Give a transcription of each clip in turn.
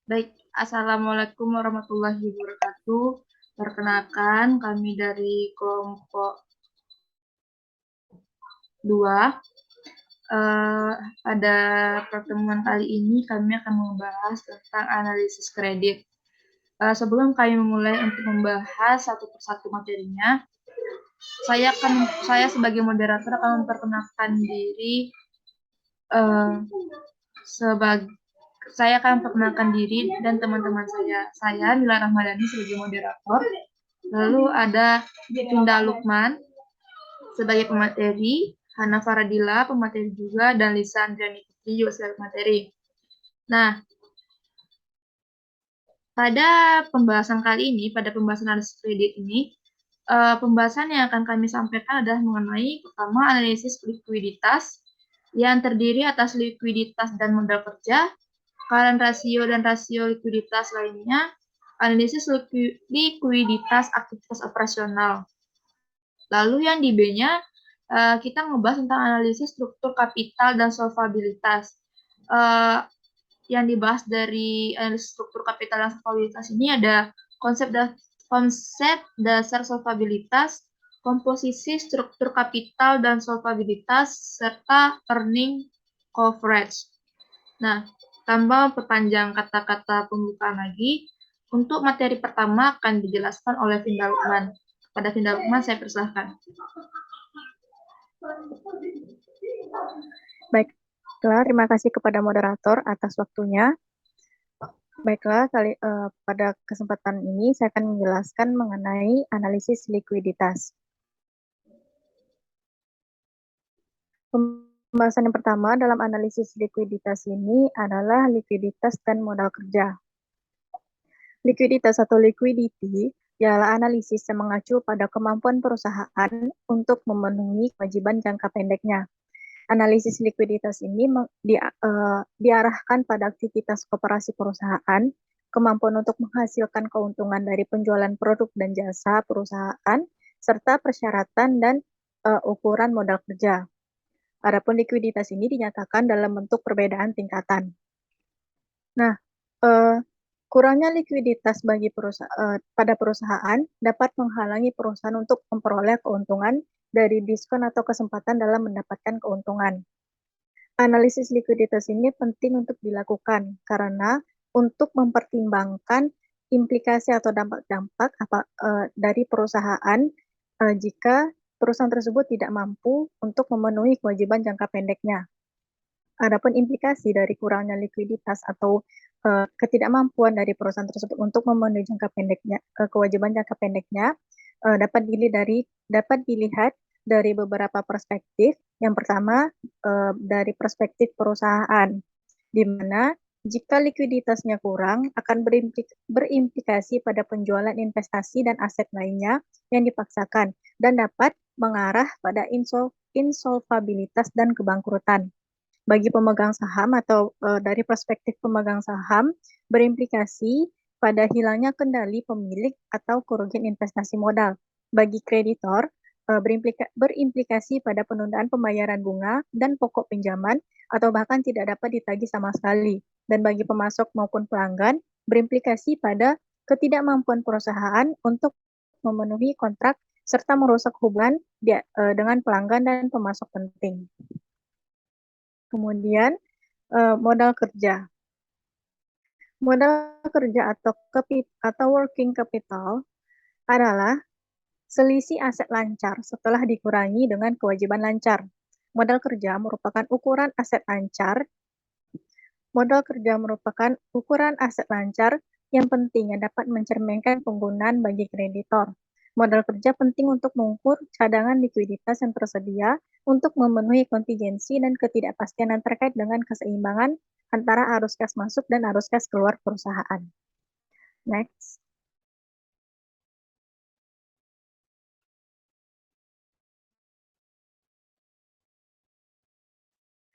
Baik, Assalamualaikum warahmatullahi wabarakatuh. Perkenalkan, kami dari kelompok 2. Eh, Pada pertemuan kali ini kami akan membahas tentang analisis kredit. Sebelum kami memulai untuk membahas satu persatu materinya, saya sebagai moderator akan memperkenalkan diri. eh, sebagai Saya akan memperkenalkan diri dan teman-teman saya. Saya Mila Rahmadani sebagai moderator. Lalu ada Dinda Lukman sebagai pemateri, Hana Faradila pemateri juga, dan Lisa Andriani Putri juga sebagai pemateri. Nah, pada pembahasan kali ini, pada pembahasan analisis kredit ini, pembahasan yang akan kami sampaikan adalah mengenai pertama analisis likuiditas yang terdiri atas likuiditas dan modal kerja, current ratio dan rasio likuiditas lainnya, analisis likuiditas aktivitas operasional. Lalu yang di B-nya, kita ngebahas tentang analisis struktur kapital dan solvabilitas. Yang dibahas dari analisis struktur kapital dan solvabilitas ini ada konsep dasar solvabilitas, komposisi struktur kapital dan solvabilitas, serta earning coverage. Nah, tambah perpanjang kata-kata pembukaan lagi, untuk materi pertama akan dijelaskan oleh Vinda Lukman. Kepada Vinda Lukman, saya persilahkan. Baiklah, terima kasih kepada moderator atas waktunya. Baiklah, pada kesempatan ini saya akan menjelaskan mengenai analisis likuiditas. Pembahasan yang pertama dalam analisis likuiditas ini adalah likuiditas dan modal kerja. Likuiditas atau liquidity ialah analisis yang mengacu pada kemampuan perusahaan untuk memenuhi kewajiban jangka pendeknya. Analisis likuiditas ini diarahkan pada aktivitas koperasi perusahaan, kemampuan untuk menghasilkan keuntungan dari penjualan produk dan jasa perusahaan, serta persyaratan dan ukuran modal kerja. Adapun likuiditas ini dinyatakan dalam bentuk perbedaan tingkatan. Nah, kurangnya likuiditas pada perusahaan dapat menghalangi perusahaan untuk memperoleh keuntungan dari diskon atau kesempatan dalam mendapatkan keuntungan. Analisis likuiditas ini penting untuk dilakukan karena untuk mempertimbangkan implikasi atau dampak-dampak dari perusahaan jika perusahaan tersebut tidak mampu untuk memenuhi kewajiban jangka pendeknya. Adapun implikasi dari kurangnya likuiditas atau ketidakmampuan dari perusahaan tersebut untuk memenuhi kewajiban jangka pendeknya dapat dilihat dari beberapa perspektif. Yang pertama, dari perspektif perusahaan, di mana jika likuiditasnya kurang akan berimplikasi pada penjualan investasi dan aset lainnya yang dipaksakan dan dapat mengarah pada insolvabilitas dan kebangkrutan. Bagi pemegang saham atau dari perspektif pemegang saham berimplikasi pada hilangnya kendali pemilik atau kerugian investasi modal. Bagi kreditor berimplikasi pada penundaan pembayaran bunga dan pokok pinjaman atau bahkan tidak dapat ditagih sama sekali. Dan bagi pemasok maupun pelanggan berimplikasi pada ketidakmampuan perusahaan untuk memenuhi kontrak serta merusak hubungan dengan pelanggan dan pemasok penting. Kemudian modal kerja. Modal kerja atau working capital adalah selisih aset lancar setelah dikurangi dengan kewajiban lancar. Modal kerja merupakan ukuran aset lancar. Modal kerja merupakan ukuran aset lancar yang penting yang dapat mencerminkan penggunaan bagi kreditor. Modal kerja penting untuk mengukur cadangan likuiditas yang tersedia untuk memenuhi kontingensi dan ketidakpastian yang terkait dengan keseimbangan antara arus kas masuk dan arus kas keluar perusahaan. Next.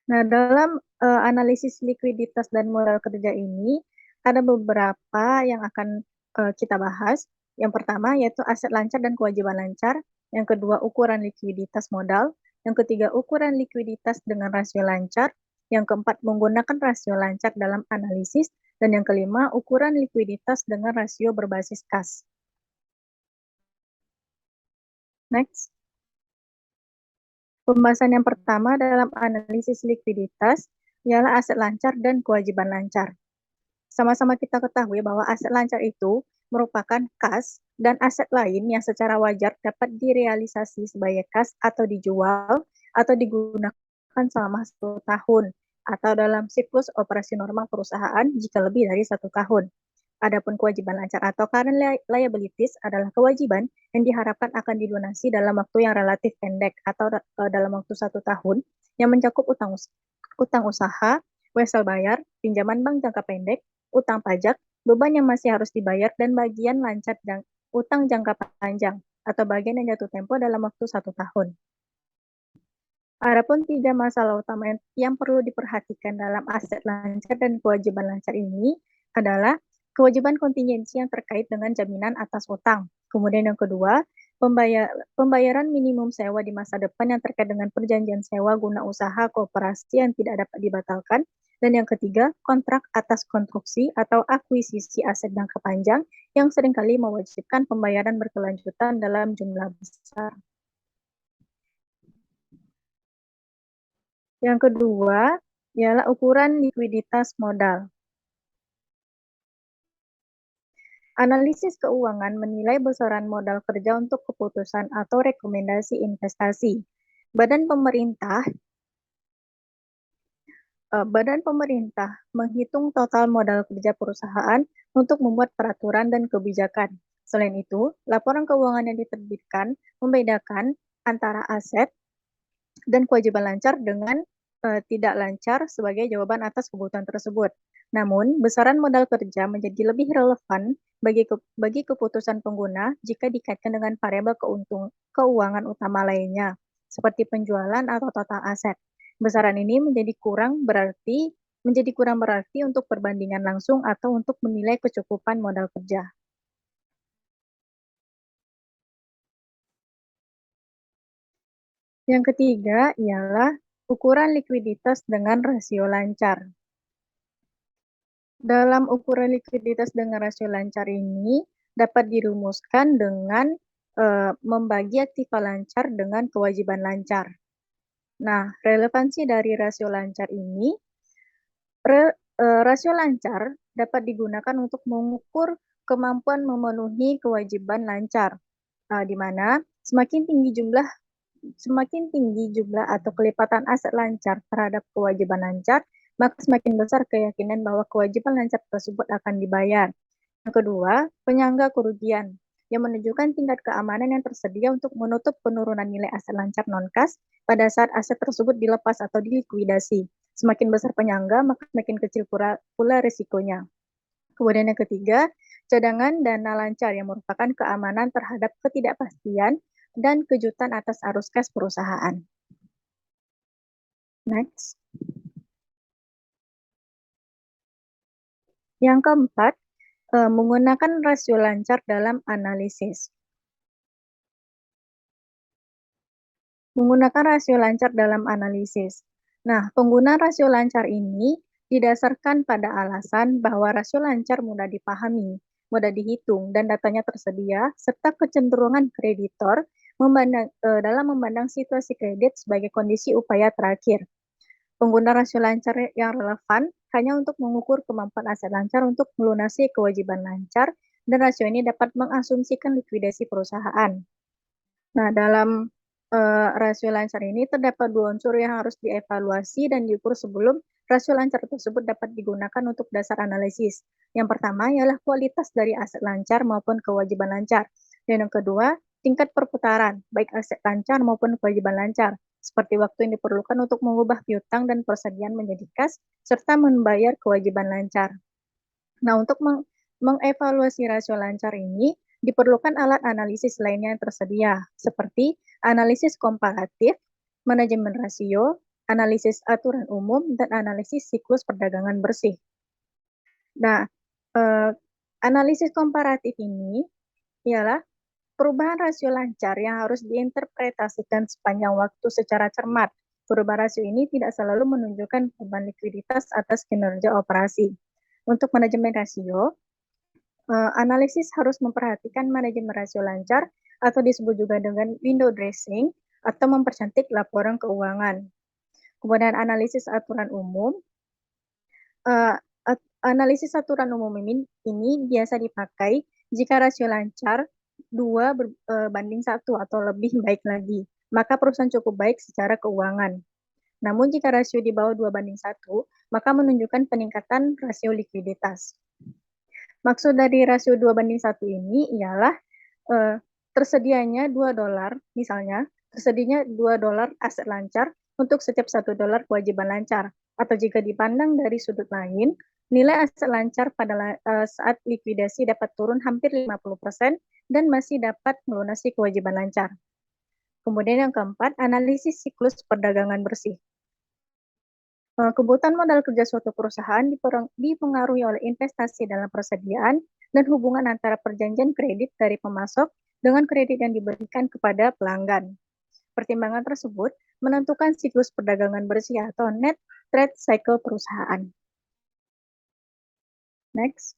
Nah, dalam analisis likuiditas dan modal kerja ini, ada beberapa yang akan kita bahas. Yang pertama yaitu aset lancar dan kewajiban lancar. Yang kedua, ukuran likuiditas modal. Yang ketiga, ukuran likuiditas dengan rasio lancar. Yang keempat, menggunakan rasio lancar dalam analisis. Dan yang kelima, ukuran likuiditas dengan rasio berbasis kas. Next. Pembahasan yang pertama dalam analisis likuiditas ialah aset lancar dan kewajiban lancar. Sama-sama kita ketahui bahwa aset lancar itu merupakan kas dan aset lain yang secara wajar dapat direalisasi sebagai kas atau dijual atau digunakan selama 1 tahun atau dalam siklus operasi normal perusahaan jika lebih dari 1 tahun. Adapun kewajiban lancar atau current liabilities adalah kewajiban yang diharapkan akan dilunasi dalam waktu yang relatif pendek atau dalam waktu 1 tahun yang mencakup utang usaha, wesel bayar, pinjaman bank jangka pendek, utang pajak, beban yang masih harus dibayar, dan bagian lancar utang jangka panjang atau bagian yang jatuh tempo dalam waktu 1 tahun. Adapun 3 masalah utama yang perlu diperhatikan dalam aset lancar dan kewajiban lancar ini adalah kewajiban kontingensi yang terkait dengan jaminan atas utang. Kemudian yang kedua, pembayaran minimum sewa di masa depan yang terkait dengan perjanjian sewa guna usaha koperasi yang tidak dapat dibatalkan. Dan yang ketiga, kontrak atas konstruksi atau akuisisi aset jangka panjang yang seringkali mewajibkan pembayaran berkelanjutan dalam jumlah besar. Yang kedua, ialah ukuran likuiditas modal. Analisis keuangan menilai besaran modal kerja untuk keputusan atau rekomendasi investasi. Badan pemerintah menghitung total modal kerja perusahaan untuk membuat peraturan dan kebijakan. Selain itu, laporan keuangan yang diterbitkan membedakan antara aset dan kewajiban lancar dengan tidak lancar sebagai jawaban atas kebutuhan tersebut. Namun, besaran modal kerja menjadi lebih relevan bagi keputusan pengguna jika dikaitkan dengan variabel keuangan utama lainnya, seperti penjualan atau total aset. Besaran ini menjadi kurang berarti untuk perbandingan langsung atau untuk menilai kecukupan modal kerja. Yang ketiga ialah ukuran likuiditas dengan rasio lancar. Dalam ukuran likuiditas dengan rasio lancar ini dapat dirumuskan dengan membagi aktiva lancar dengan kewajiban lancar. Nah, relevansi dari rasio lancar ini, rasio lancar dapat digunakan untuk mengukur kemampuan memenuhi kewajiban lancar, di mana semakin tinggi jumlah atau kelipatan aset lancar terhadap kewajiban lancar, maka semakin besar keyakinan bahwa kewajiban lancar tersebut akan dibayar. Yang kedua, penyangga kerugian, yang menunjukkan tingkat keamanan yang tersedia untuk menutup penurunan nilai aset lancar non-kas pada saat aset tersebut dilepas atau dilikuidasi. Semakin besar penyangga, maka semakin kecil pula risikonya. Kemudian yang ketiga, cadangan dana lancar yang merupakan keamanan terhadap ketidakpastian dan kejutan atas arus kas perusahaan. Next. Yang keempat, menggunakan rasio lancar dalam analisis. Menggunakan rasio lancar dalam analisis. Nah, penggunaan rasio lancar ini didasarkan pada alasan bahwa rasio lancar mudah dipahami, mudah dihitung, dan datanya tersedia, serta kecenderungan kreditor dalam memandang situasi kredit sebagai kondisi upaya terakhir. Pengguna rasio lancar yang relevan hanya untuk mengukur kemampuan aset lancar untuk melunasi kewajiban lancar, dan rasio ini dapat mengasumsikan likuidasi perusahaan. Nah, dalam rasio lancar ini terdapat 2 unsur yang harus dievaluasi dan diukur sebelum rasio lancar tersebut dapat digunakan untuk dasar analisis. Yang pertama ialah kualitas dari aset lancar maupun kewajiban lancar. Dan yang kedua, tingkat perputaran, baik aset lancar maupun kewajiban lancar, seperti waktu yang diperlukan untuk mengubah piutang dan persediaan menjadi kas, serta membayar kewajiban lancar. Nah, untuk mengevaluasi rasio lancar ini, diperlukan alat analisis lainnya yang tersedia, seperti analisis komparatif, manajemen rasio, analisis aturan umum, dan analisis siklus perdagangan bersih. Nah, analisis komparatif ini ialah perubahan rasio lancar yang harus diinterpretasikan sepanjang waktu secara cermat. Perubahan rasio ini tidak selalu menunjukkan beban likuiditas atas kinerja operasi. Untuk manajemen rasio, analisis harus memperhatikan manajemen rasio lancar atau disebut juga dengan window dressing atau mempercantik laporan keuangan. Kemudian analisis aturan umum. Analisis aturan umum ini biasa dipakai jika rasio lancar 2 banding 1 atau lebih baik lagi, maka perusahaan cukup baik secara keuangan. Namun jika rasio di bawah 2 banding 1, maka menunjukkan peningkatan rasio likuiditas. Maksud dari rasio 2 banding 1 ini ialah tersedianya $2, misalnya, tersedianya $2 aset lancar untuk setiap $1 kewajiban lancar. Atau jika dipandang dari sudut lain, nilai aset lancar pada saat likuidasi dapat turun hampir 50% dan masih dapat melunasi kewajiban lancar. Kemudian yang keempat, analisis siklus perdagangan bersih. Kebutuhan modal kerja suatu perusahaan dipengaruhi oleh investasi dalam persediaan dan hubungan antara perjanjian kredit dari pemasok dengan kredit yang diberikan kepada pelanggan. Pertimbangan tersebut menentukan siklus perdagangan bersih atau net trade cycle perusahaan. Next.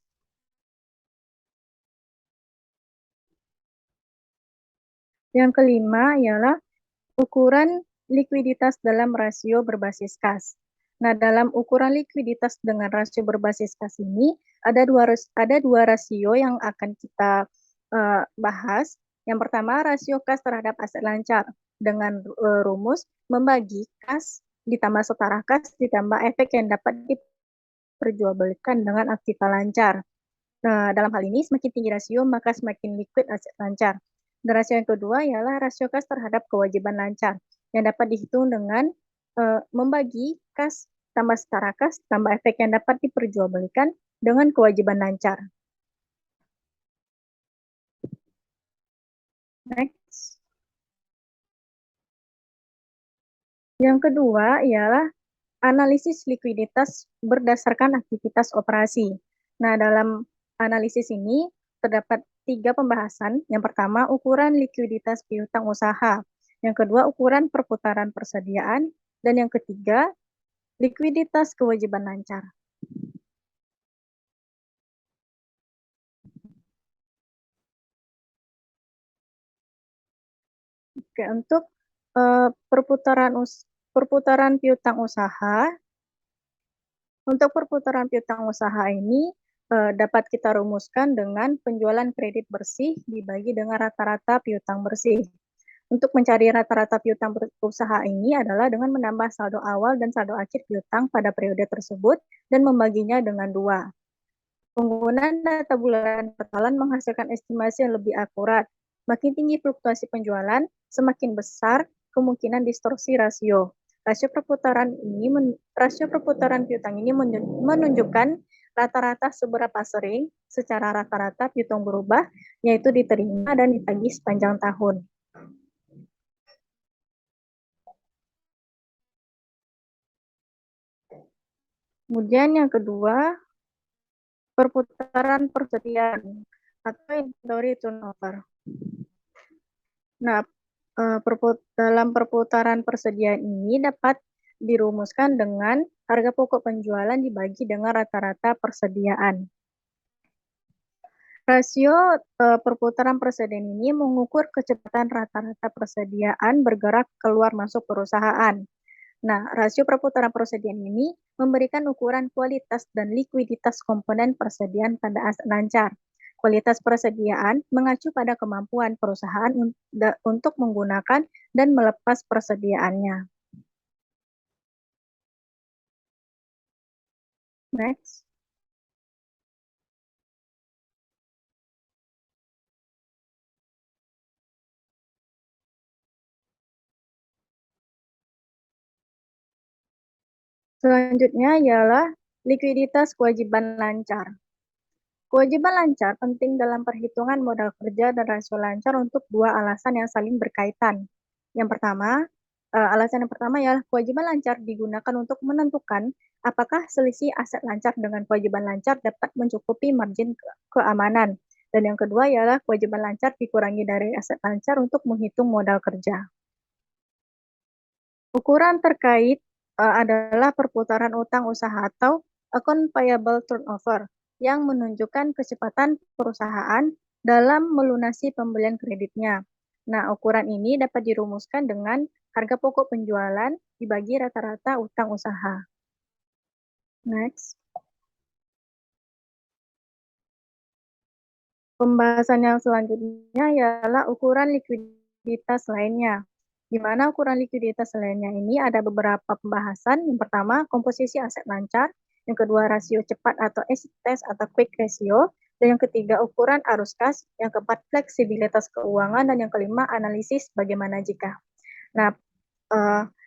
Yang kelima ialah ukuran likuiditas dalam rasio berbasis kas. Nah, dalam ukuran likuiditas dengan rasio berbasis kas ini, ada dua rasio yang akan kita bahas. Yang pertama, rasio kas terhadap aset lancar dengan rumus membagi kas ditambah setara kas ditambah efek yang dapat diperjualbelikan dengan aktiva lancar. Nah, dalam hal ini, semakin tinggi rasio, maka semakin liquid aset lancar. Dan rasio yang kedua ialah rasio kas terhadap kewajiban lancar, yang dapat dihitung dengan membagi kas tambah setara kas tambah efek yang dapat diperjualbelikan dengan kewajiban lancar. Next. Yang kedua ialah analisis likuiditas berdasarkan aktivitas operasi. Nah, dalam analisis ini terdapat 3 pembahasan. Yang pertama, ukuran likuiditas piutang usaha. Yang kedua, ukuran perputaran persediaan. Dan yang ketiga, likuiditas kewajiban lancar. Oke, untuk perputaran piutang usaha, untuk perputaran piutang usaha ini dapat kita rumuskan dengan penjualan kredit bersih dibagi dengan rata-rata piutang bersih. Untuk mencari rata-rata piutang usaha ini adalah dengan menambah saldo awal dan saldo akhir piutang pada periode tersebut dan membaginya dengan 2. Penggunaan data bulanan per bulan menghasilkan estimasi yang lebih akurat. Makin tinggi fluktuasi penjualan, semakin besar kemungkinan distorsi rasio. Rasio perputaran piutang ini menunjukkan rata-rata seberapa sering secara rata-rata piutang berubah, yaitu diterima dan ditagih sepanjang tahun. Kemudian yang kedua, perputaran persediaan atau inventory turnover. Nah, dalam perputaran persediaan ini dapat dirumuskan dengan harga pokok penjualan dibagi dengan rata-rata persediaan. Rasio perputaran persediaan ini mengukur kecepatan rata-rata persediaan bergerak keluar masuk perusahaan. Nah, rasio perputaran persediaan ini memberikan ukuran kualitas dan likuiditas komponen persediaan pada aset lancar. Kualitas persediaan mengacu pada kemampuan perusahaan untuk menggunakan dan melepas persediaannya. Next. Selanjutnya ialah likuiditas kewajiban lancar. Kewajiban lancar penting dalam perhitungan modal kerja dan rasio lancar untuk 2 alasan yang saling berkaitan. Yang pertama, alasan yang pertama ialah kewajiban lancar digunakan untuk menentukan apakah selisih aset lancar dengan kewajiban lancar dapat mencukupi margin keamanan. Dan yang kedua ialah kewajiban lancar dikurangi dari aset lancar untuk menghitung modal kerja. Ukuran terkait adalah perputaran utang usaha atau account payable turnover, yang menunjukkan kecepatan perusahaan dalam melunasi pembelian kreditnya. Nah, ukuran ini dapat dirumuskan dengan harga pokok penjualan dibagi rata-rata utang usaha. Next. Pembahasan yang selanjutnya ialah ukuran likuiditas lainnya. Di mana ukuran likuiditas lainnya ini ada beberapa pembahasan. Yang pertama, komposisi aset lancar. Yang kedua, rasio cepat atau exit test atau quick ratio. Dan yang ketiga, ukuran arus kas. Yang keempat, fleksibilitas keuangan. Dan yang kelima, analisis bagaimana jika. Nah,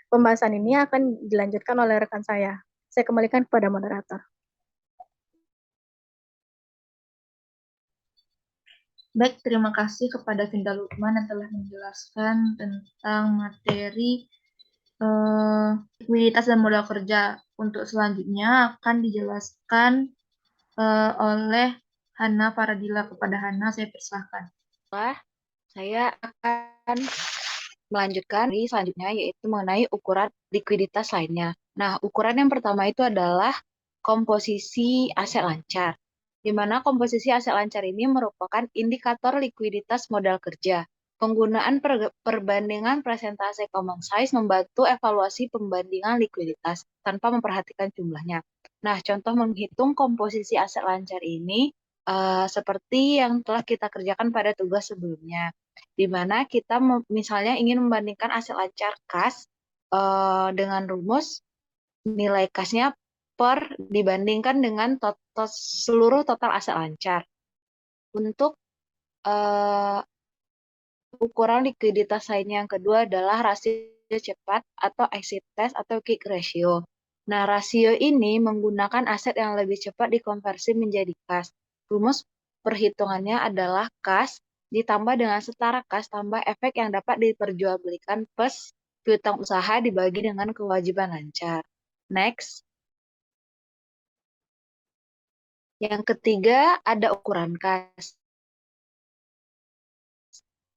pembahasan ini akan dilanjutkan oleh rekan saya. Saya kembalikan kepada moderator. Baik, terima kasih kepada Vinda Lukman yang telah menjelaskan tentang materi likuiditas dan modal kerja. Untuk selanjutnya akan dijelaskan oleh Hana Faradila. Kepada Hana, saya persilahkan. Saya akan melanjutkan di selanjutnya, yaitu mengenai ukuran likuiditas lainnya. Nah, ukuran yang pertama itu adalah komposisi aset lancar, di mana komposisi aset lancar ini merupakan indikator likuiditas modal kerja. Penggunaan perbandingan presentase common size membantu evaluasi pembandingan likuiditas tanpa memperhatikan jumlahnya. Nah, contoh menghitung komposisi aset lancar ini seperti yang telah kita kerjakan pada tugas sebelumnya, di mana kita misalnya ingin membandingkan aset lancar kas dengan rumus nilai kasnya per dibandingkan dengan seluruh total aset lancar. Untuk ukuran likuiditas lainnya yang kedua adalah rasio cepat atau exit test atau quick ratio. Nah, rasio ini menggunakan aset yang lebih cepat dikonversi menjadi kas. Rumus perhitungannya adalah kas ditambah dengan setara kas tambah efek yang dapat diperjualbelikan plus piutang usaha dibagi dengan kewajiban lancar. Next. Yang ketiga ada ukuran kas.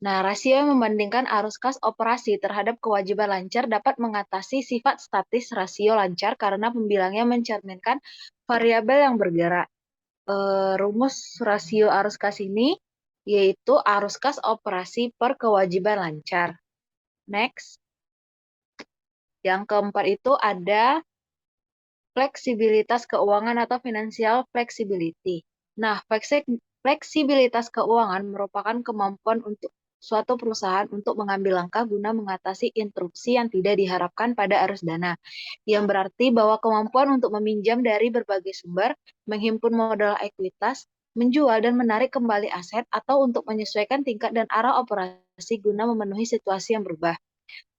Nah, rasio yang membandingkan arus kas operasi terhadap kewajiban lancar dapat mengatasi sifat statis rasio lancar karena pembilangnya mencerminkan variabel yang bergerak. Rumus rasio arus kas ini yaitu arus kas operasi per kewajiban lancar. Next. Yang keempat itu ada fleksibilitas keuangan atau financial flexibility. Nah, fleksibilitas keuangan merupakan kemampuan untuk suatu perusahaan untuk mengambil langkah guna mengatasi interupsi yang tidak diharapkan pada arus dana, yang berarti bahwa kemampuan untuk meminjam dari berbagai sumber, menghimpun modal ekuitas, menjual dan menarik kembali aset, atau untuk menyesuaikan tingkat dan arah operasi guna memenuhi situasi yang berubah.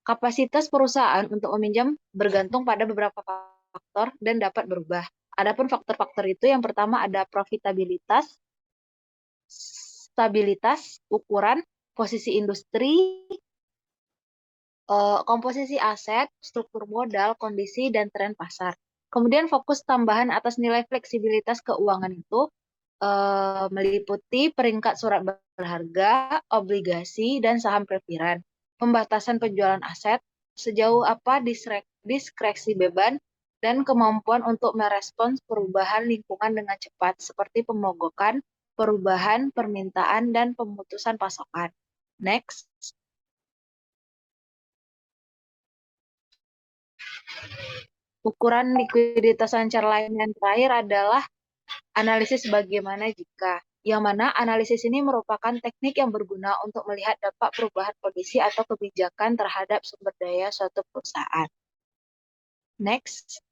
Kapasitas perusahaan untuk meminjam bergantung pada beberapa faktor dan dapat berubah. Adapun faktor-faktor itu yang pertama ada profitabilitas, stabilitas, ukuran, posisi industri, komposisi aset, struktur modal, kondisi, dan tren pasar. Kemudian fokus tambahan atas nilai fleksibilitas keuangan itu meliputi peringkat surat berharga, obligasi, dan saham preferan. Pembatasan penjualan aset, sejauh apa diskresi beban, dan kemampuan untuk merespons perubahan lingkungan dengan cepat, seperti pemogokan, perubahan permintaan, dan pemutusan pasokan. Next. Ukuran likuiditas lancar lain yang terakhir adalah analisis bagaimana jika, yang mana analisis ini merupakan teknik yang berguna untuk melihat dampak perubahan kondisi atau kebijakan terhadap sumber daya suatu perusahaan. Next.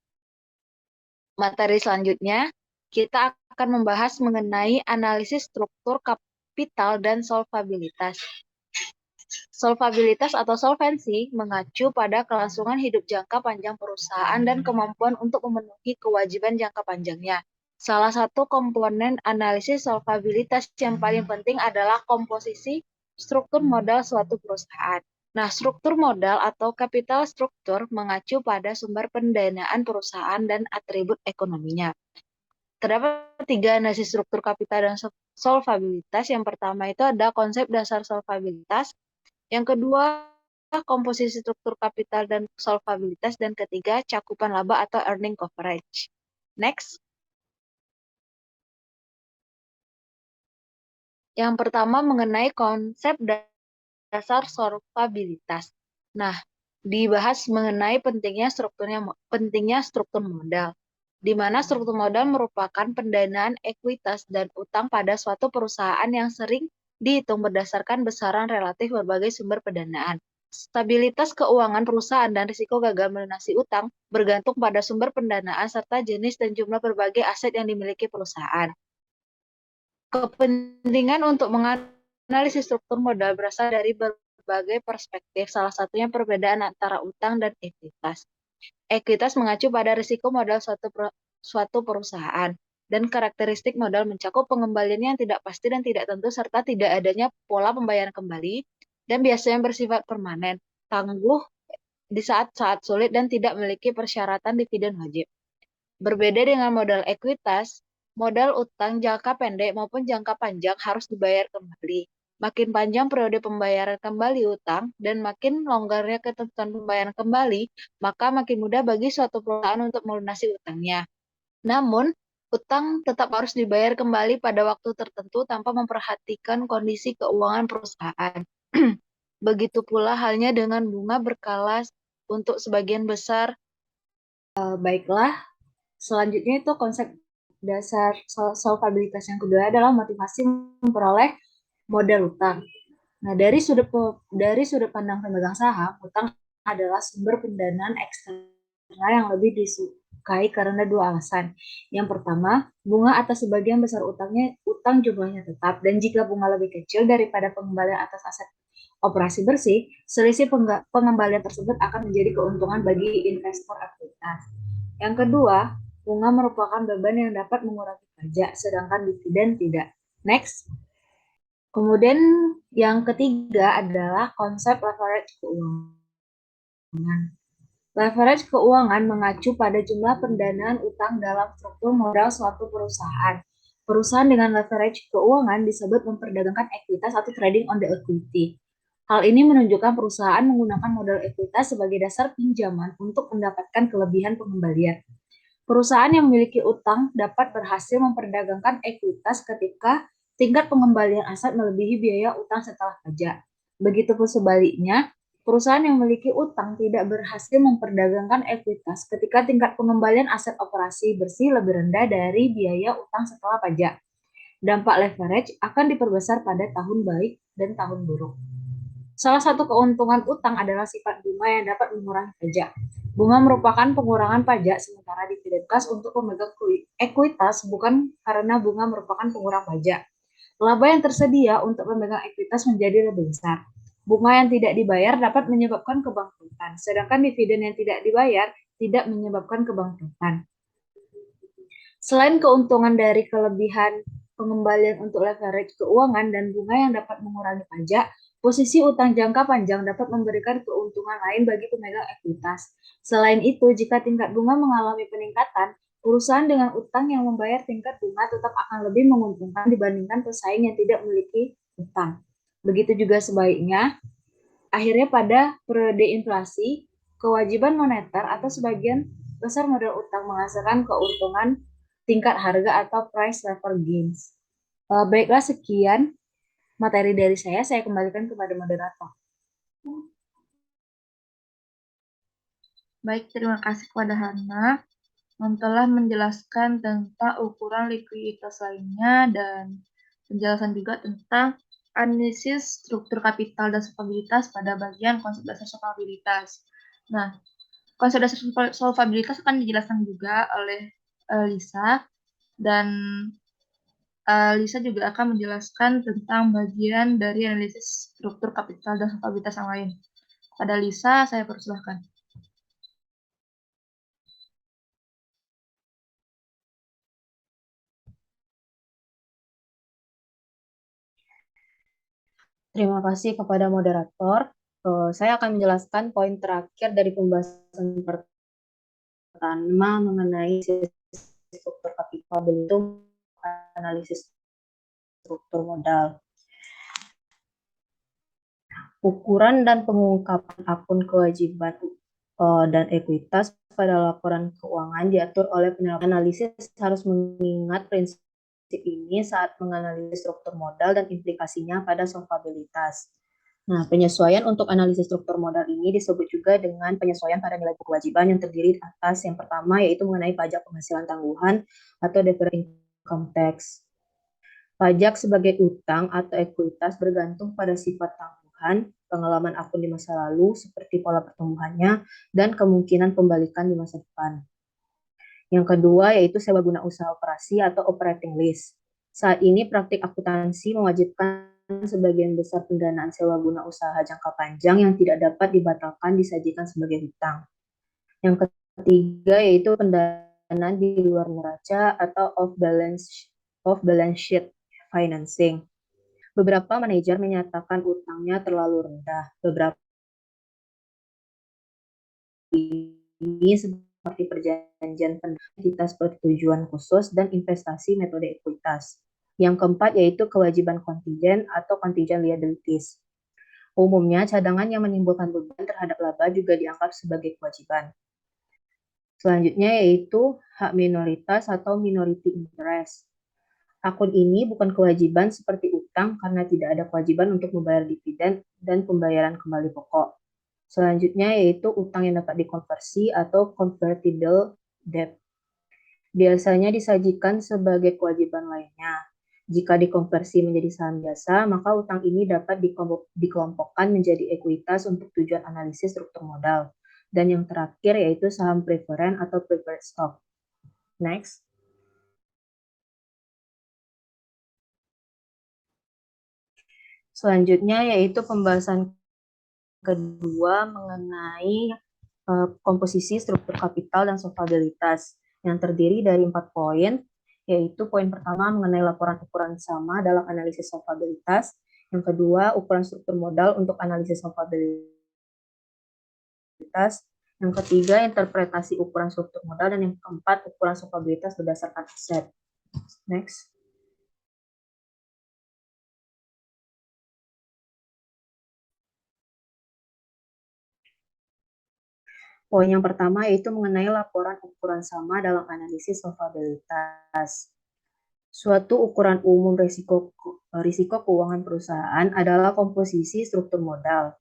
Materi selanjutnya, kita akan membahas mengenai analisis struktur kapital dan solvabilitas. Solvabilitas atau solvensi mengacu pada kelangsungan hidup jangka panjang perusahaan dan kemampuan untuk memenuhi kewajiban jangka panjangnya. Salah satu komponen analisis solvabilitas yang paling penting adalah komposisi struktur modal suatu perusahaan. Nah, struktur modal atau capital struktur mengacu pada sumber pendanaan perusahaan dan atribut ekonominya. Terdapat 3 analisis struktur kapital dan solvabilitas. Yang pertama itu ada konsep dasar solvabilitas. Yang kedua, komposisi struktur kapital dan solvabilitas. Dan ketiga, cakupan laba atau earning coverage. Next. Yang pertama mengenai konsep dasar solvabilitas. Nah, dibahas mengenai pentingnya struktur modal, di mana struktur modal merupakan pendanaan ekuitas dan utang pada suatu perusahaan yang sering dihitung berdasarkan besaran relatif berbagai sumber pendanaan. Stabilitas keuangan perusahaan dan risiko gagal melunasi utang bergantung pada sumber pendanaan serta jenis dan jumlah berbagai aset yang dimiliki perusahaan. Kepentingan untuk menganalisis struktur modal berasal dari berbagai perspektif, salah satunya perbedaan antara utang dan ekuitas. Ekuitas mengacu pada risiko modal suatu perusahaan, dan karakteristik modal mencakup pengembalian yang tidak pasti dan tidak tentu, serta tidak adanya pola pembayaran kembali, dan biasanya bersifat permanen, tangguh di saat-saat sulit, dan tidak memiliki persyaratan dividen wajib. Berbeda dengan modal ekuitas, modal utang jangka pendek maupun jangka panjang harus dibayar kembali. Makin panjang periode pembayaran kembali utang dan makin longgarnya ketentuan pembayaran kembali, maka makin mudah bagi suatu perusahaan untuk melunasi utangnya. Namun, utang tetap harus dibayar kembali pada waktu tertentu tanpa memperhatikan kondisi keuangan perusahaan. Begitu pula halnya dengan bunga berkala untuk sebagian besar. Baiklah, selanjutnya itu konsep dasar solvabilitas yang kedua adalah motivasi memperoleh modal utang. Nah, dari sudut pandang pemegang saham, utang adalah sumber pendanaan eksternal yang lebih disukai karena dua alasan. Yang pertama, bunga atas sebagian besar utang jumlahnya tetap, dan jika bunga lebih kecil daripada pengembalian atas aset operasi bersih, selisih pengembalian tersebut akan menjadi keuntungan bagi investor ekuitas. Yang kedua, bunga merupakan beban yang dapat mengurangi pajak, sedangkan dividen tidak. Next. Kemudian yang ketiga adalah konsep leverage keuangan. Leverage keuangan mengacu pada jumlah pendanaan utang dalam struktur modal suatu perusahaan. Perusahaan dengan leverage keuangan disebut memperdagangkan ekuitas atau trading on the equity. Hal ini menunjukkan perusahaan menggunakan modal ekuitas sebagai dasar pinjaman untuk mendapatkan kelebihan pengembalian. Perusahaan yang memiliki utang dapat berhasil memperdagangkan ekuitas ketika tingkat pengembalian aset melebihi biaya utang setelah pajak. Begitupun sebaliknya, perusahaan yang memiliki utang tidak berhasil memperdagangkan ekuitas ketika tingkat pengembalian aset operasi bersih lebih rendah dari biaya utang setelah pajak. Dampak leverage akan diperbesar pada tahun baik dan tahun buruk. Salah satu keuntungan utang adalah sifat bunga yang dapat mengurangi pajak. Bunga merupakan pengurangan pajak, sementara dividen kas untuk pemegang ekuitas bukan, karena bunga merupakan pengurang pajak. Laba yang tersedia untuk pemegang ekuitas menjadi lebih besar. Bunga yang tidak dibayar dapat menyebabkan kebangkrutan, sedangkan dividen yang tidak dibayar tidak menyebabkan kebangkrutan. Selain keuntungan dari kelebihan pengembalian untuk leverage keuangan dan bunga yang dapat mengurangi pajak, posisi utang jangka panjang dapat memberikan keuntungan lain bagi pemegang ekuitas. Selain itu, jika tingkat bunga mengalami peningkatan, perusahaan dengan utang yang membayar tingkat bunga tetap akan lebih menguntungkan dibandingkan pesaing yang tidak memiliki utang. Begitu juga sebaliknya, akhirnya pada periode inflasi, kewajiban moneter atau sebagian besar modal utang menghasilkan keuntungan tingkat harga atau price level gains. Baiklah, sekian materi dari saya kembalikan kepada moderator. Baik, terima kasih kepada Hana yang telah menjelaskan tentang ukuran likuiditas lainnya dan penjelasan juga tentang analisis struktur kapital dan solvabilitas pada bagian konsep dasar solvabilitas. Nah, konsep dasar solvabilitas akan dijelaskan juga oleh Lisa, dan Lisa juga akan menjelaskan tentang bagian dari analisis struktur kapital dan solvabilitas yang lain. Pada Lisa, saya persilahkan. Terima kasih kepada moderator. Saya akan menjelaskan poin terakhir dari pembahasan pertama mengenai struktur kapital, yaitu analisis struktur modal. Ukuran dan pengungkapan akun kewajiban dan ekuitas pada laporan keuangan diatur oleh penilaian. Analisis harus mengingat prinsip ini saat menganalisis struktur modal dan implikasinya pada solvabilitas. Nah, penyesuaian untuk analisis struktur modal ini disebut juga dengan penyesuaian pada nilai kewajiban yang terdiri atas yang pertama yaitu mengenai pajak penghasilan tangguhan atau deferred income tax. Pajak sebagai utang atau ekuitas bergantung pada sifat tangguhan, pengalaman akun di masa lalu seperti pola pertumbuhannya, dan kemungkinan pembalikan di masa depan. Yang kedua yaitu sewa guna usaha operasi atau operating lease. Saat ini praktik akuntansi mewajibkan sebagian besar pendanaan sewa guna usaha jangka panjang yang tidak dapat dibatalkan disajikan sebagai hutang. Yang ketiga yaitu pendanaan di luar neraca atau off balance sheet financing. Beberapa manajer menyatakan utangnya terlalu rendah. Beberapa ini seperti perjanjian entitas bertujuan khusus dan investasi metode ekuitas. Yang keempat yaitu kewajiban kontingen atau contingent liabilities. Umumnya cadangan yang menimbulkan beban terhadap laba juga dianggap sebagai kewajiban. Selanjutnya yaitu hak minoritas atau minority interest. Akun ini bukan kewajiban seperti utang karena tidak ada kewajiban untuk membayar dividen dan pembayaran kembali pokok. Selanjutnya yaitu utang yang dapat dikonversi atau convertible debt. Biasanya disajikan sebagai kewajiban lainnya. Jika dikonversi menjadi saham biasa, maka utang ini dapat dikelompokkan menjadi ekuitas untuk tujuan analisis struktur modal. Dan yang terakhir yaitu saham preferen atau preferred stock. Next. Selanjutnya yaitu pembahasan kedua mengenai komposisi struktur kapital dan solvabilitas yang terdiri dari 4 poin, yaitu poin pertama mengenai laporan ukuran sama dalam analisis solvabilitas, yang kedua ukuran struktur modal untuk analisis solvabilitas, yang ketiga interpretasi ukuran struktur modal, dan yang keempat ukuran solvabilitas berdasarkan aset. Next. Poin yang pertama yaitu mengenai laporan ukuran sama dalam analisis solvabilitas. Suatu ukuran umum risiko keuangan perusahaan adalah komposisi struktur modal.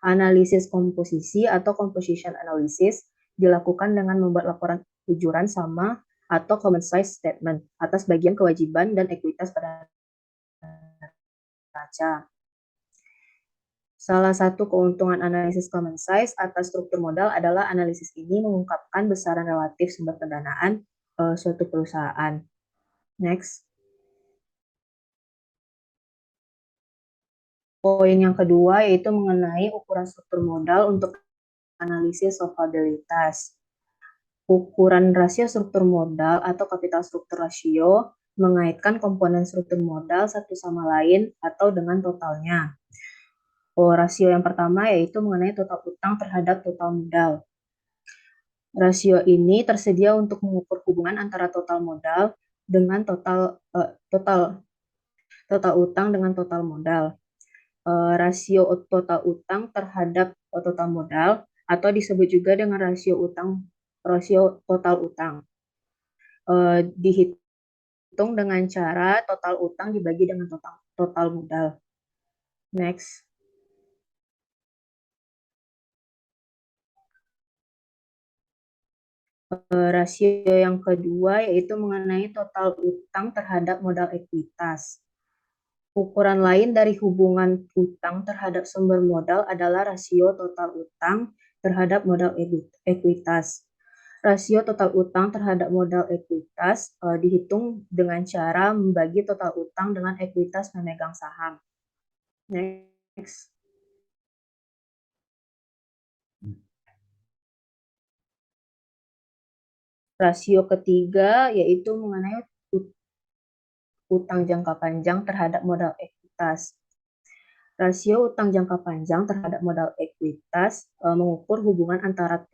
Analisis komposisi atau composition analysis dilakukan dengan membuat laporan ukuran sama atau common size statement atas bagian kewajiban dan ekuitas pada neraca. Salah satu keuntungan analisis common size atas struktur modal adalah analisis ini mengungkapkan besaran relatif sumber pendanaan suatu perusahaan. Next. Poin yang kedua yaitu mengenai ukuran struktur modal untuk analisis solvabilitas. Ukuran rasio struktur modal atau capital struktur ratio mengaitkan komponen struktur modal satu sama lain atau dengan totalnya. Rasio yang pertama yaitu mengenai total utang terhadap total modal. Rasio ini tersedia untuk mengukur hubungan antara total modal dengan total utang dengan total modal. Rasio total utang terhadap total modal atau disebut juga dengan rasio total utang. Dihitung dengan cara total utang dibagi dengan total modal. Next. Rasio yang kedua yaitu mengenai total utang terhadap modal ekuitas. Ukuran lain dari hubungan utang terhadap sumber modal adalah rasio total utang terhadap modal ekuitas. Rasio total utang terhadap modal ekuitas dihitung dengan cara membagi total utang dengan ekuitas pemegang saham. Next. Rasio ketiga yaitu mengenai utang jangka panjang terhadap modal ekuitas. Rasio utang jangka panjang terhadap modal ekuitas mengukur hubungan antara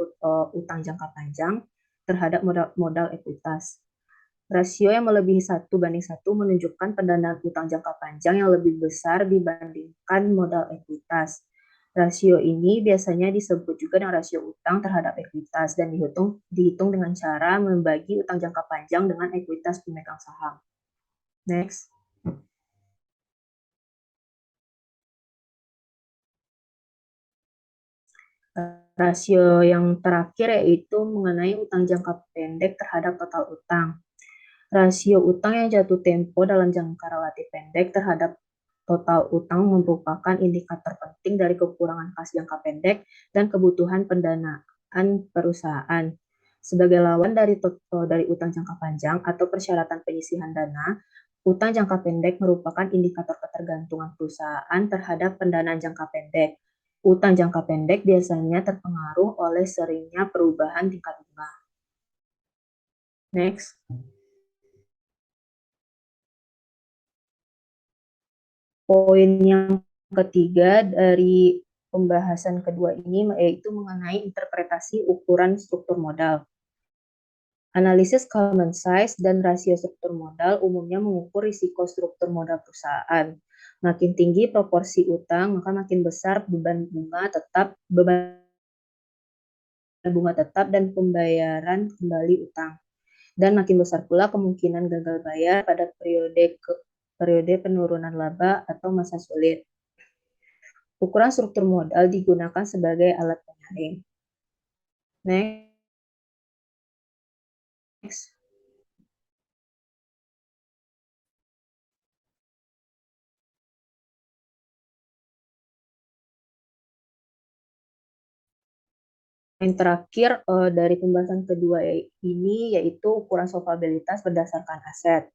utang jangka panjang terhadap modal ekuitas. Rasio yang melebihi 1 banding 1 menunjukkan pendanaan utang jangka panjang yang lebih besar dibandingkan modal ekuitas. Rasio ini biasanya disebut juga dengan rasio utang terhadap ekuitas dan dihitung dengan cara membagi utang jangka panjang dengan ekuitas pemegang saham. Next. Rasio yang terakhir yaitu mengenai utang jangka pendek terhadap total utang. Rasio utang yang jatuh tempo dalam jangka relatif pendek terhadap total utang merupakan indikator penting dari kekurangan kas jangka pendek dan kebutuhan pendanaan perusahaan. Sebagai lawan dari utang jangka panjang atau persyaratan penyisihan dana, utang jangka pendek merupakan indikator ketergantungan perusahaan terhadap pendanaan jangka pendek. Utang jangka pendek biasanya terpengaruh oleh seringnya perubahan tingkat bunga. Next. Poin yang ketiga dari pembahasan kedua ini yaitu mengenai interpretasi ukuran struktur modal. Analisis common size dan rasio struktur modal umumnya mengukur risiko struktur modal perusahaan. Makin tinggi proporsi utang, maka makin besar beban bunga tetap dan pembayaran kembali utang. Dan makin besar pula kemungkinan gagal bayar pada periode penurunan laba atau masa sulit. Ukuran struktur modal digunakan sebagai alat penyaring. Next. Yang terakhir dari pembahasan kedua ini yaitu ukuran solvabilitas berdasarkan aset.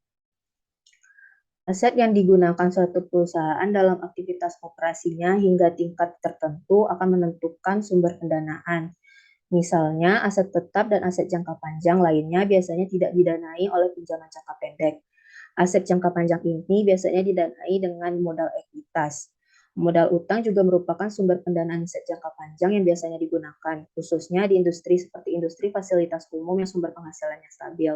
Aset yang digunakan suatu perusahaan dalam aktivitas operasinya hingga tingkat tertentu akan menentukan sumber pendanaan. Misalnya, aset tetap dan aset jangka panjang lainnya biasanya tidak didanai oleh pinjaman jangka pendek. Aset jangka panjang ini biasanya didanai dengan modal ekuitas. Modal utang juga merupakan sumber pendanaan aset jangka panjang yang biasanya digunakan, khususnya di industri seperti industri fasilitas umum yang sumber penghasilannya stabil.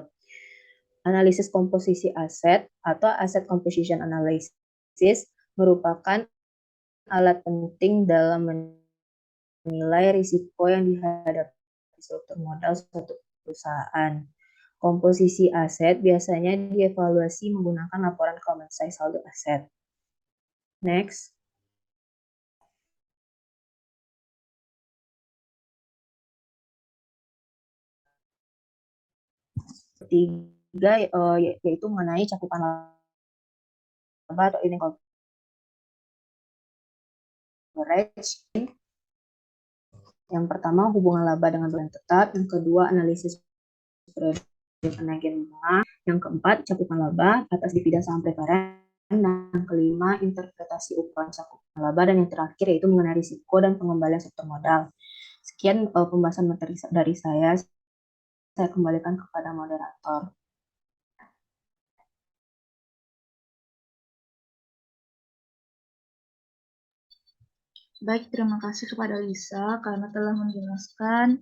Analisis komposisi aset atau asset composition analysis merupakan alat penting dalam menilai risiko yang dihadapi struktur modal suatu perusahaan. Komposisi aset biasanya dievaluasi menggunakan laporan common size saldo aset. Next. Ketiga yaitu mengenai cakupan laba atau earning coverage. Yang pertama hubungan laba dengan beban tetap, yang kedua analisis periode penagihan bunga, yang keempat cakupan laba atas dividen saham preferen, dan yang kelima interpretasi ukuran cakupan laba, dan yang terakhir yaitu mengenai risiko dan pengembalian struktur modal. Sekian pembahasan materi dari saya kembalikan kepada moderator. Baik, terima kasih kepada Lisa karena telah melanjutkan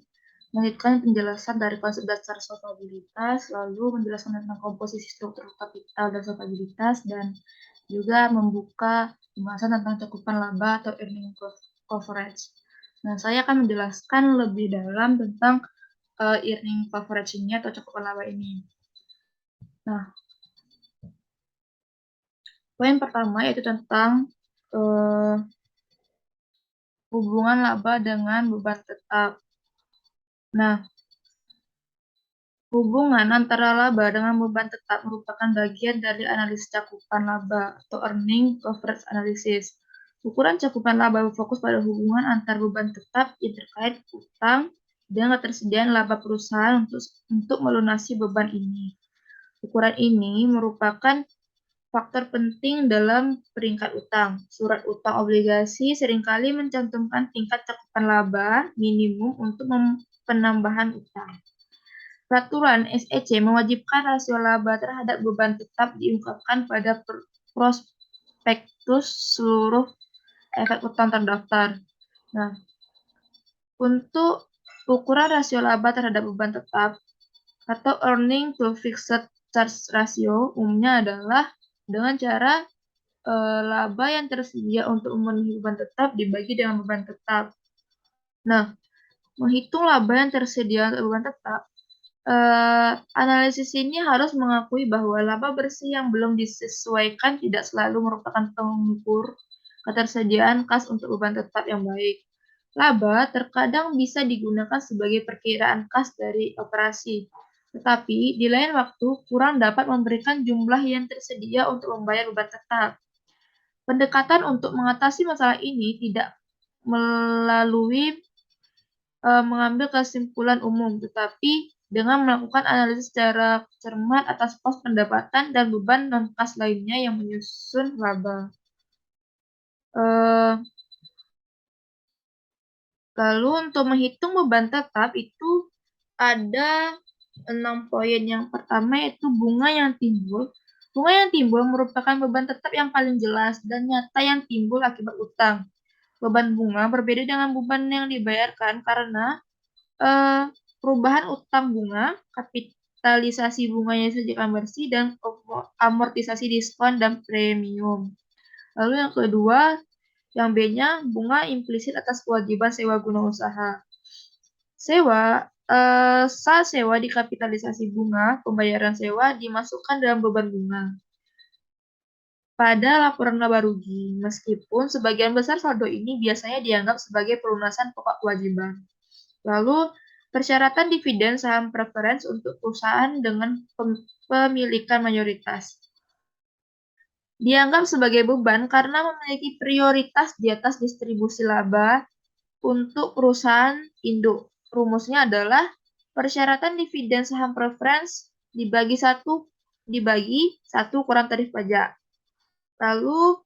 penjelasan dari konsep dasar solvabilitas, lalu menjelaskan tentang komposisi struktur kapital dan solvabilitas, dan juga membuka pembahasan tentang cakupan laba atau earning coverage. Nah, saya akan menjelaskan lebih dalam tentang earning coverage ini atau cakupan laba ini. Nah, poin pertama yaitu tentang hubungan laba dengan beban tetap. Nah, hubungan antara laba dengan beban tetap merupakan bagian dari analisis cakupan laba atau earning coverage analysis. Ukuran cakupan laba berfokus pada hubungan antar beban tetap yang terkait utang dan ketersediaan laba perusahaan untuk melunasi beban ini. Ukuran ini merupakan faktor penting dalam peringkat utang. Surat utang obligasi seringkali mencantumkan tingkat cakupan laba minimum untuk penambahan utang. Peraturan SEC mewajibkan rasio laba terhadap beban tetap diungkapkan pada prospektus seluruh efek utang terdaftar. Nah, untuk ukuran rasio laba terhadap beban tetap atau earning to fixed charge ratio umumnya adalah dengan cara laba yang tersedia untuk memenuhi beban tetap dibagi dengan beban tetap. Nah, menghitung laba yang tersedia untuk beban tetap, analisis ini harus mengakui bahwa laba bersih yang belum disesuaikan tidak selalu merupakan pengukur ketersediaan kas untuk beban tetap yang baik. Laba terkadang bisa digunakan sebagai perkiraan kas dari operasi, tetapi di lain waktu kurang dapat memberikan jumlah yang tersedia untuk membayar beban tetap. Pendekatan untuk mengatasi masalah ini tidak melalui mengambil kesimpulan umum, tetapi dengan melakukan analisis secara cermat atas pos pendapatan dan beban non-kas lainnya yang menyusun laba. Lalu untuk menghitung beban tetap itu ada 6 poin. Yang pertama yaitu bunga yang timbul. Bunga yang timbul merupakan beban tetap yang paling jelas dan nyata yang timbul akibat utang. Beban bunga berbeda dengan beban yang dibayarkan karena perubahan utang bunga, kapitalisasi bunganya disajikan bersih, dan amortisasi diskon dan premium. Lalu yang kedua, yang B-nya bunga implisit atas kewajiban sewa guna usaha. Saat sewa dikapitalisasi bunga, pembayaran sewa dimasukkan dalam beban bunga pada laporan laba rugi, meskipun sebagian besar saldo ini biasanya dianggap sebagai pelunasan pokok kewajiban. Lalu, persyaratan dividen saham preference untuk perusahaan dengan pemilikan mayoritas dianggap sebagai beban karena memiliki prioritas di atas distribusi laba untuk perusahaan induk. Rumusnya adalah persyaratan dividen saham preference dibagi satu kurang tarif pajak. Lalu,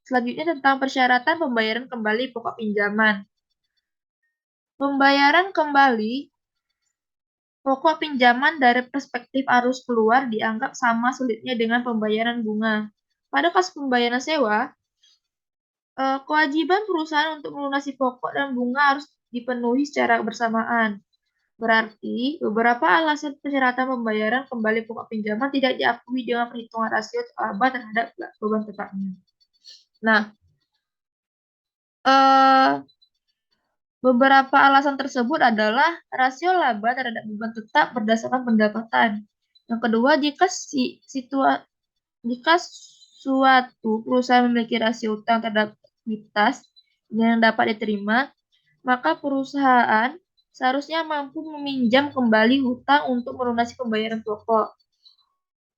selanjutnya tentang persyaratan pembayaran kembali pokok pinjaman. Pembayaran kembali pokok pinjaman dari perspektif arus keluar dianggap sama sulitnya dengan pembayaran bunga. Pada kasus pembayaran sewa, kewajiban perusahaan untuk melunasi pokok dan bunga harus dipenuhi secara bersamaan. Berarti, beberapa alasan persyaratan pembayaran kembali pokok pinjaman tidak diakui dengan perhitungan rasio laba terhadap beban tetapnya. Nah, beberapa alasan tersebut adalah rasio laba terhadap beban tetap berdasarkan pendapatan. Yang kedua, jika suatu perusahaan memiliki rasio utang terhadap ekuitas yang dapat diterima, maka perusahaan seharusnya mampu meminjam kembali hutang untuk melunasi pembayaran pokok.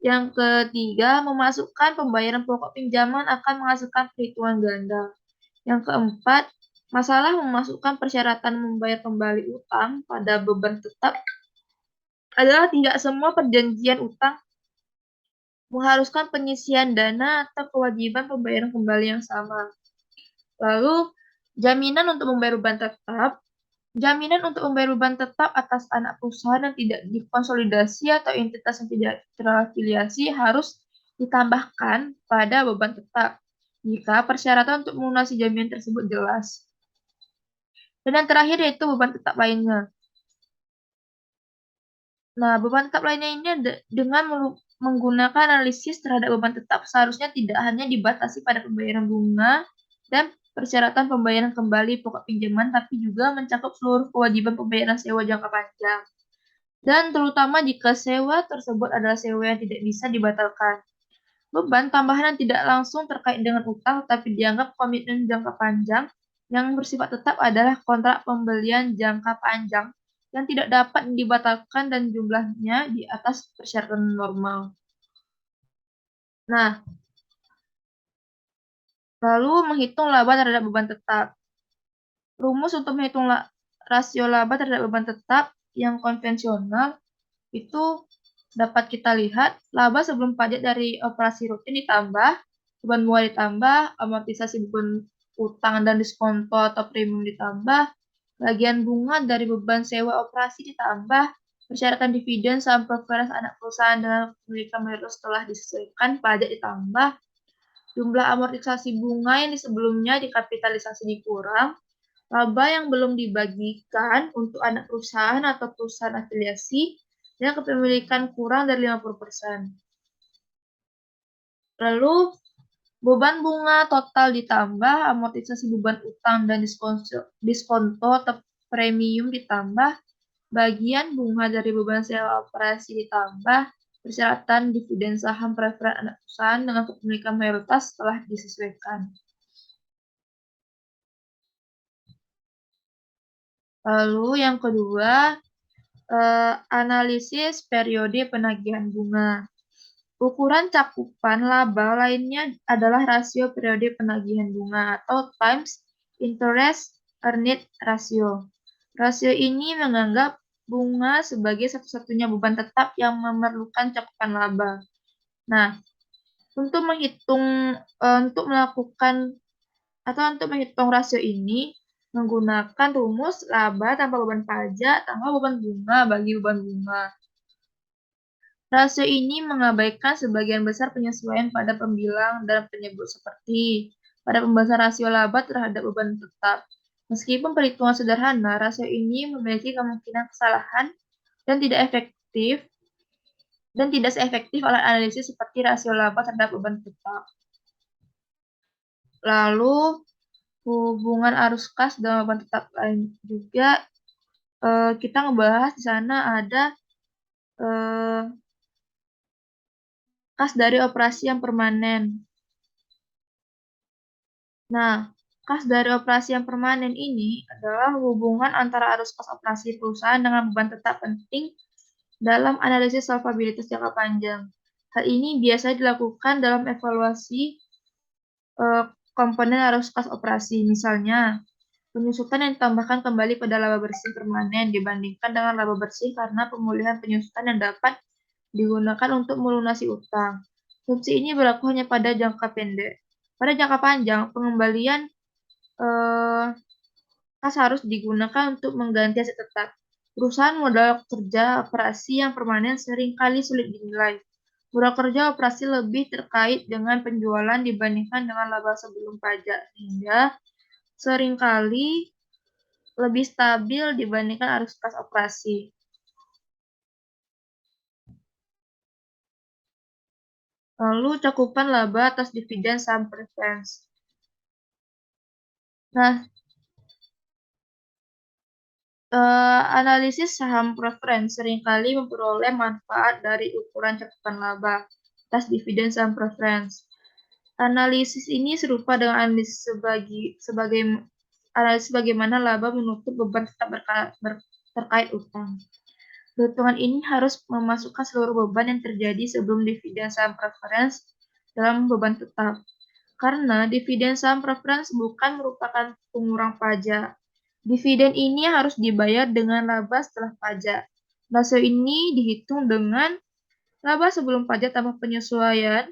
Yang ketiga, memasukkan pembayaran pokok pinjaman akan menghasilkan perhitungan ganda. Yang keempat, masalah memasukkan persyaratan membayar kembali utang pada beban tetap adalah tidak semua perjanjian utang mengharuskan penyisian dana atau kewajiban pembayaran kembali yang sama. Lalu, jaminan untuk membayar beban tetap. Jaminan untuk membayar beban tetap atas anak perusahaan yang tidak dikonsolidasi atau entitas yang tidak terafiliasi harus ditambahkan pada beban tetap jika persyaratan untuk melunasi jaminan tersebut jelas. Dan yang terakhir yaitu beban tetap lainnya. Nah, beban tetap lainnya ini dengan menggunakan analisis terhadap beban tetap seharusnya tidak hanya dibatasi pada pembayaran bunga dan persyaratan pembayaran kembali pokok pinjaman, tapi juga mencakup seluruh kewajiban pembayaran sewa jangka panjang. Dan terutama jika sewa tersebut adalah sewa yang tidak bisa dibatalkan. Beban tambahan yang tidak langsung terkait dengan utang, tapi dianggap komitmen jangka panjang yang bersifat tetap adalah kontrak pembelian jangka panjang yang tidak dapat dibatalkan dan jumlahnya di atas persyaratan normal. Nah, lalu menghitung laba terhadap beban tetap. Rumus untuk menghitung rasio laba terhadap beban tetap yang konvensional itu dapat kita lihat laba sebelum pajak dari operasi rutin ditambah, beban bunga ditambah, amortisasi beban utang dan diskonto atau premium ditambah, bagian bunga dari beban sewa operasi ditambah, persyaratan dividen saham preference anak perusahaan dengan pemilikan mayoritas setelah disesuaikan pajak ditambah, jumlah amortisasi bunga yang sebelumnya dikapitalisasi dikurang, laba yang belum dibagikan untuk anak perusahaan atau perusahaan afiliasi, dan kepemilikan kurang dari 50%. Lalu, Beban bunga total ditambah amortisasi beban utang dan diskonto atau premium ditambah bagian bunga dari beban sewa operasi ditambah persyaratan dividen saham preferen anak perusahaan dengan kepemilikan mayoritas telah disesuaikan. Lalu yang kedua, analisis periode penagihan bunga. Ukuran cakupan laba lainnya adalah rasio periode penagihan bunga atau times interest earned ratio. Rasio ini menganggap bunga sebagai satu-satunya beban tetap yang memerlukan cakupan laba. Nah, untuk menghitung rasio ini menggunakan rumus laba tanpa beban pajak tambah beban bunga bagi beban bunga. Rasio ini mengabaikan sebagian besar penyesuaian pada pembilang dan penyebut seperti pada pembahasan rasio laba terhadap beban tetap. Meskipun perhitungan sederhana, rasio ini memiliki kemungkinan kesalahan dan tidak seefektif alat analisis seperti rasio laba terhadap beban tetap. Lalu hubungan arus kas dan beban tetap lain juga kita ngebahas di sana ada kas dari operasi yang permanen. Nah, kas dari operasi yang permanen ini adalah hubungan antara arus kas operasi perusahaan dengan beban tetap penting dalam analisis solvabilitas jangka panjang. Hal ini biasa dilakukan dalam evaluasi komponen arus kas operasi. Misalnya, penyusutan yang ditambahkan kembali pada laba bersih permanen dibandingkan dengan laba bersih karena pemulihan penyusutan yang dapat digunakan untuk melunasi utang. Fungsi ini berlaku hanya pada jangka pendek. Pada jangka panjang, pengembalian kas harus digunakan untuk mengganti aset tetap. Perusahaan modal kerja operasi yang permanen seringkali sulit dinilai. Modal kerja operasi lebih terkait dengan penjualan dibandingkan dengan laba sebelum pajak, sehingga seringkali lebih stabil dibandingkan arus kas operasi. Lalu cakupan laba atas dividen saham preference. Nah, analisis saham preference seringkali memperoleh manfaat dari ukuran cakupan laba atas dividen saham preference. Analisis ini serupa dengan analisis bagaimana laba menutup beban tetap terkait utang. Perhitungan ini harus memasukkan seluruh beban yang terjadi sebelum dividen saham preference dalam beban tetap. Karena dividen saham preference bukan merupakan pengurang pajak. Dividen ini harus dibayar dengan laba setelah pajak. Rasio ini dihitung dengan laba sebelum pajak tambah penyesuaian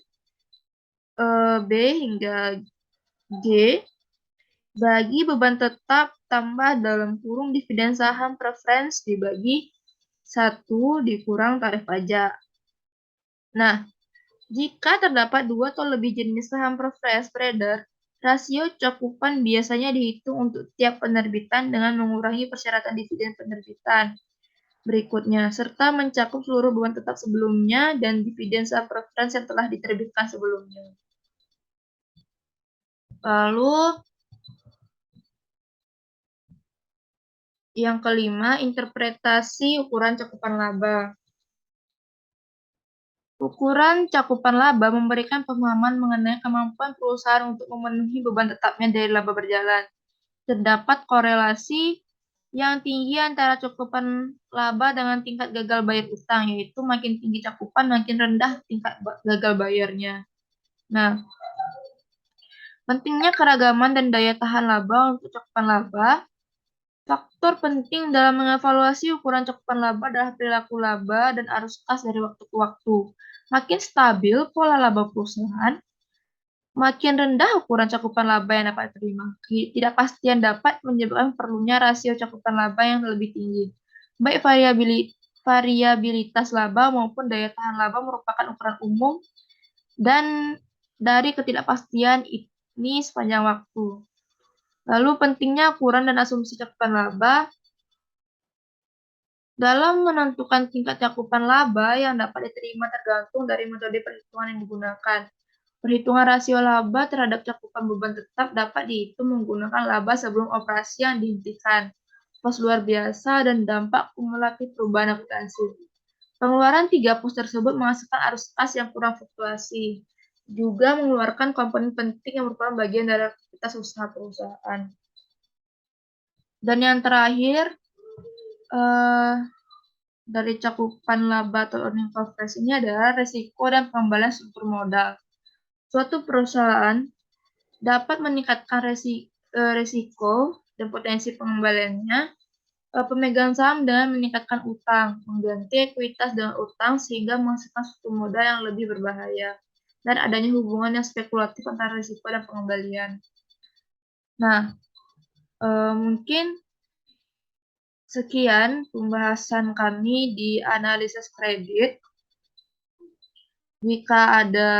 B hingga G bagi beban tetap tambah dalam kurung dividen saham preference dibagi 1 dikurang tarif pajak. Nah, jika terdapat 2 atau lebih jenis saham preference beredar, rasio cakupan biasanya dihitung untuk tiap penerbitan dengan mengurangi persyaratan dividen penerbitan berikutnya, serta mencakup seluruh beban tetap sebelumnya dan dividen saham preference yang telah diterbitkan sebelumnya. Lalu, yang kelima, interpretasi ukuran cakupan laba. Ukuran cakupan laba memberikan pemahaman mengenai kemampuan perusahaan untuk memenuhi beban tetapnya dari laba berjalan. Terdapat korelasi yang tinggi antara cakupan laba dengan tingkat gagal bayar utang, yaitu makin tinggi cakupan, makin rendah tingkat gagal bayarnya. Nah, pentingnya keragaman dan daya tahan laba untuk cakupan laba. Faktor penting dalam mengevaluasi ukuran cakupan laba adalah perilaku laba dan arus kas dari waktu ke waktu. Makin stabil pola laba perusahaan, makin rendah ukuran cakupan laba yang dapat diterima. Ketidakpastian dapat menyebabkan perlunya rasio cakupan laba yang lebih tinggi. Baik variabilitas laba maupun daya tahan laba merupakan ukuran umum dan dari ketidakpastian ini sepanjang waktu. Lalu pentingnya ukuran dan asumsi cakupan laba. Dalam menentukan tingkat cakupan laba yang dapat diterima tergantung dari metode perhitungan yang digunakan. Perhitungan rasio laba terhadap cakupan beban tetap dapat dihitung menggunakan laba sebelum operasi yang dihentikan, pos luar biasa, dan dampak kumulatif perubahan akuntansi. Pengeluaran 3 pos tersebut menghasilkan arus kas yang kurang fluktuasi, juga mengeluarkan komponen penting yang merupakan bagian dari aktivitas usaha perusahaan. Dan yang terakhir, dari cakupan laba atau earning coverage ini adalah resiko dan pengembalian struktur modal. Suatu perusahaan dapat meningkatkan resiko dan potensi pengembaliannya pemegang saham dengan meningkatkan utang, mengganti ekuitas dengan utang sehingga menghasilkan struktur modal yang lebih berbahaya, dan adanya hubungan yang spekulatif antara risiko dan pengembalian. Nah, mungkin sekian pembahasan kami di analisis kredit. Jika ada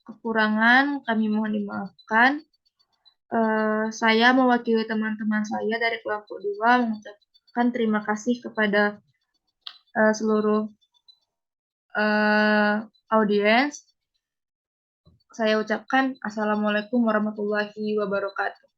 kekurangan, kami mohon dimaafkan. Saya mewakili teman-teman saya dari kelompok 2 mengucapkan terima kasih kepada seluruh audiens. Saya ucapkan Assalamualaikum warahmatullahi wabarakatuh.